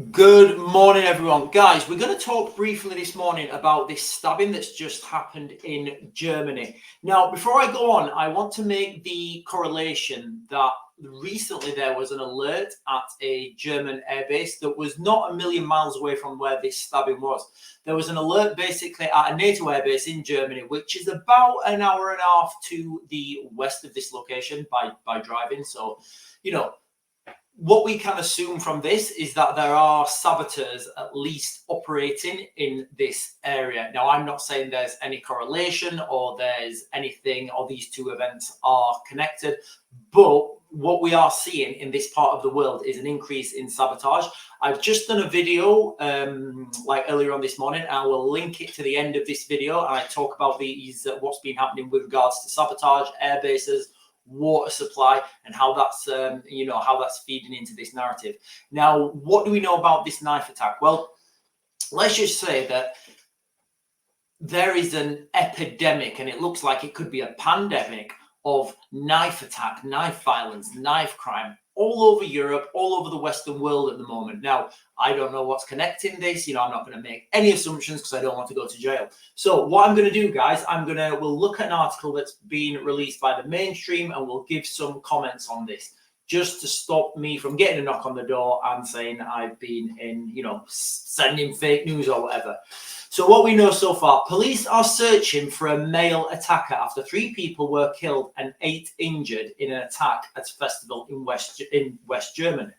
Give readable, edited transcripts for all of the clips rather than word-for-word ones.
Good morning, everyone. Guys, we're going to talk briefly this morning about this stabbing that's just happened in Germany. Now, before I go on, I want to make the correlation that recently there was an alert at a German airbase that was not a million miles away from where this stabbing was. There was an alert basically at a NATO airbase in Germany, which is about an hour and a half to the west of this location by driving. So, what we can assume from this is that there are saboteurs at least operating in this area. Now, I'm not saying there's any correlation or there's anything or these two events are connected, but what we are seeing in this part of the world is an increase in sabotage. I've just done a video like earlier on this morning, and I will link it to the end of this video, and I talk about these what's been happening with regards to sabotage, air bases, water supply, and how that's how that's feeding into this narrative. Now, what do we know about this knife attack? Well, let's just say that there is an epidemic, and it looks like it could be a pandemic of knife attack, knife violence, knife crime all over Europe, all over the Western world at the moment. Now, I don't know what's connecting this. I'm not going to make any assumptions because I don't want to go to jail. So what I'm going to do, guys, we'll look at an article that's been released by the mainstream, and we'll give some comments on this just to stop me from getting a knock on the door and saying I've been sending fake news or whatever. So what we know so far, police are searching for a male attacker after 3 people were killed and 8 injured in an attack at a festival in West Germany.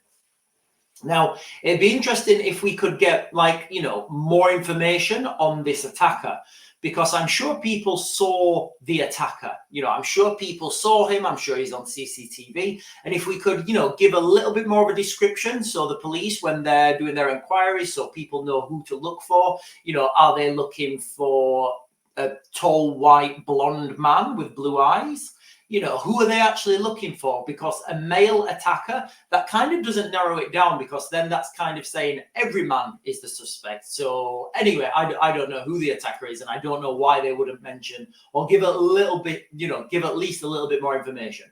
Now, it'd be interesting if we could get more information on this attacker, because I'm sure people saw the attacker. I'm sure people saw him. I'm sure he's on CCTV. And if we could, give a little bit more of a description, so the police, when they're doing their inquiries, so people know who to look for, are they looking for a tall, white, blonde man with blue eyes? Who are they actually looking for? Because a male attacker, that kind of doesn't narrow it down, because then that's kind of saying every man is the suspect. So anyway, I don't know who the attacker is, and I don't know why they wouldn't mention or give a little bit, give at least a little bit more information.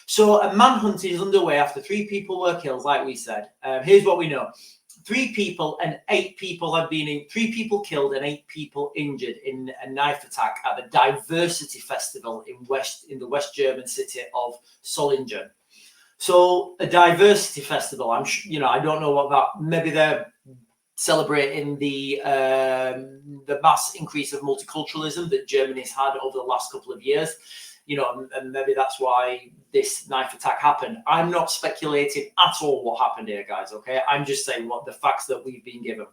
So a manhunt is underway after 3 people were killed, like we said. Here's what we know. 3 people and 8 people have been 3 people killed and 8 people injured in a knife attack at the Diversity Festival in the West German city of Solingen. So a diversity festival, I don't know what that, maybe they're celebrating the mass increase of multiculturalism that Germany's had over the last couple of years. And maybe that's why this knife attack happened. I'm not speculating at all what happened here, guys, okay? I'm just saying what the facts that we've been given.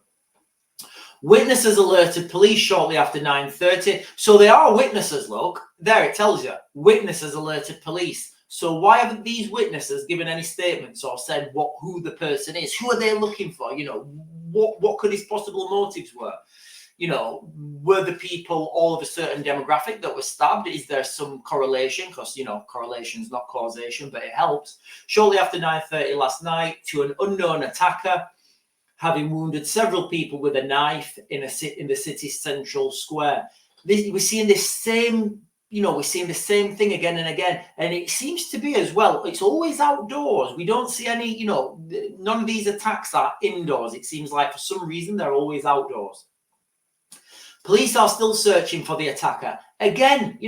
Witnesses alerted police shortly after 9:30. So they are witnesses, look. There, it tells you. Witnesses alerted police. So why haven't these witnesses given any statements or said who the person is? Who are they looking for? What could his possible motives were? Were the people all of a certain demographic that were stabbed? Is there some correlation? Because, correlation is not causation, but it helps. Shortly after 9:30 last night, to an unknown attacker, having wounded several people with a knife in the city's central square. We're seeing this same, we're seeing the same thing again and again. And it seems to be as well, it's always outdoors. We don't see any, none of these attacks are indoors. It seems like for some reason they're always outdoors. Police are still searching for the attacker. Again,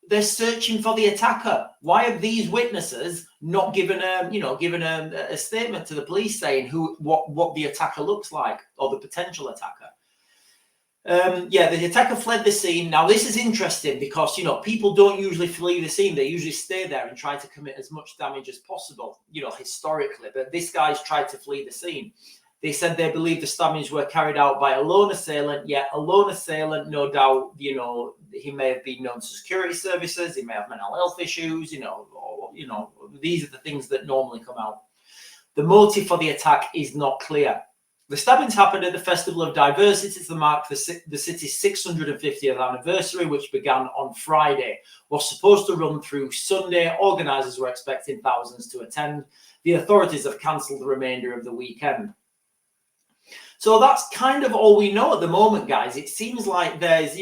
they're searching for the attacker. Why have these witnesses not given a statement to the police saying what the attacker looks like, or the potential attacker? The attacker fled the scene. Now, this is interesting because, people don't usually flee the scene. They usually stay there and try to commit as much damage as possible, historically. But this guy's tried to flee the scene. They said they believe the stabbings were carried out by a lone assailant. Yeah, a lone assailant, no doubt, he may have been known to security services. He may have mental health issues, these are the things that normally come out. The motive for the attack is not clear. The stabbings happened at the Festival of Diversity to mark the city's 650th anniversary, which began on Friday. Was supposed to run through Sunday. Organisers were expecting thousands to attend. The authorities have cancelled the remainder of the weekend. So that's kind of all we know at the moment, guys. It seems like there is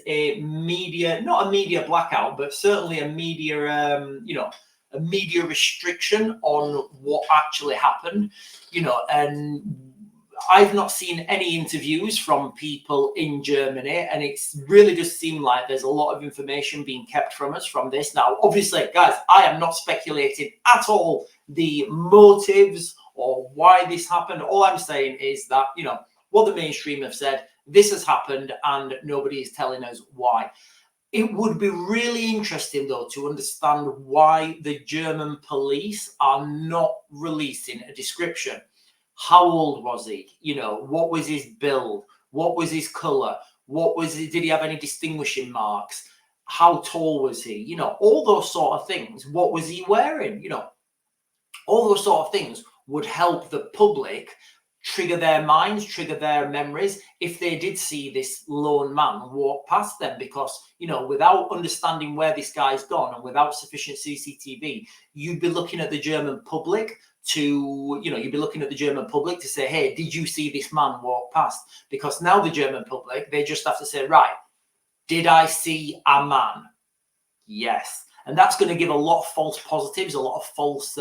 a media, not a media blackout, but certainly a media, a media restriction on what actually happened, you know, and I've not seen any interviews from people in Germany, and it's really just seemed like there's a lot of information being kept from us from this. Now, obviously, guys, I am not speculating at all the motives or why this happened. All I'm saying is that, you know, what the mainstream have said, this has happened and nobody is telling us why. It would be really interesting, though, to understand why the German police are not releasing a description. How old was he? You know, what was his build? What was his color? What was he? Did he have any distinguishing marks? How tall was he? You know, all those sort of things. What was he wearing? You know, all those sort of things would help the public trigger their minds, trigger their memories if they did see this lone man walk past them. Because, you know, without understanding where this guy's gone and without sufficient CCTV, you'd be looking at the German public to, you know, you'd be looking at the German public to say, hey, did you see this man walk past? Because now the German public, they just have to say, right, did I see a man? Yes. And that's going to give a lot of false positives, a lot of false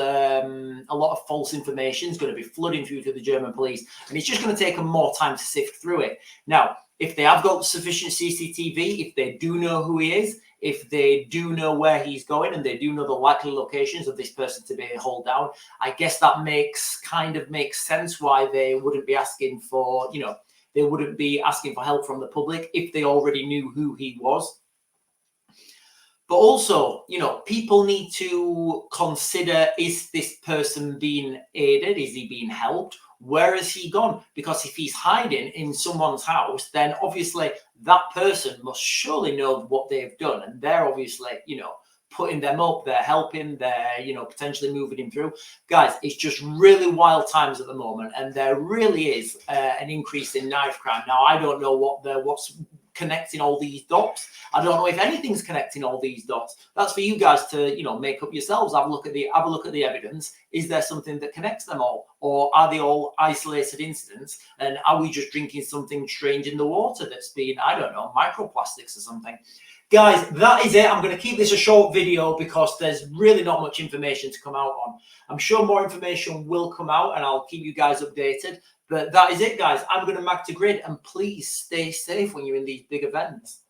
information is going to be flooding through to the German police, and it's just going to take them more time to sift through it. Now, if they have got sufficient CCTV, if they do know who he is, if they do know where he's going, and they do know the likely locations of this person to be hauled down, I guess that makes sense why they wouldn't be asking for, you know, they wouldn't be asking for help from the public if they already knew who he was. But also, you know, people need to consider, is this person being aided? Is he being helped? Where has he gone? Because if he's hiding in someone's house, then obviously that person must surely know what they've done. And they're obviously, you know, putting them up, they're helping, they're, you know, potentially moving him through. Guys, it's just really wild times at the moment. And there really is an increase in knife crime. Now, I don't know what's connecting all these dots. I don't know if anything's connecting all these dots. That's for you guys to, you know, make up yourselves. Have a look at the evidence. Is there something that connects them all, or are they all isolated incidents? And are we just drinking something strange in the water that's been, I don't know, microplastics or something? Guys, that is it. I'm going to keep this a short video because there's really not much information to come out on. I'm sure more information will come out and I'll keep you guys updated. But that is it, guys. I'm going to mag to grid, and please stay safe when you're in these big events.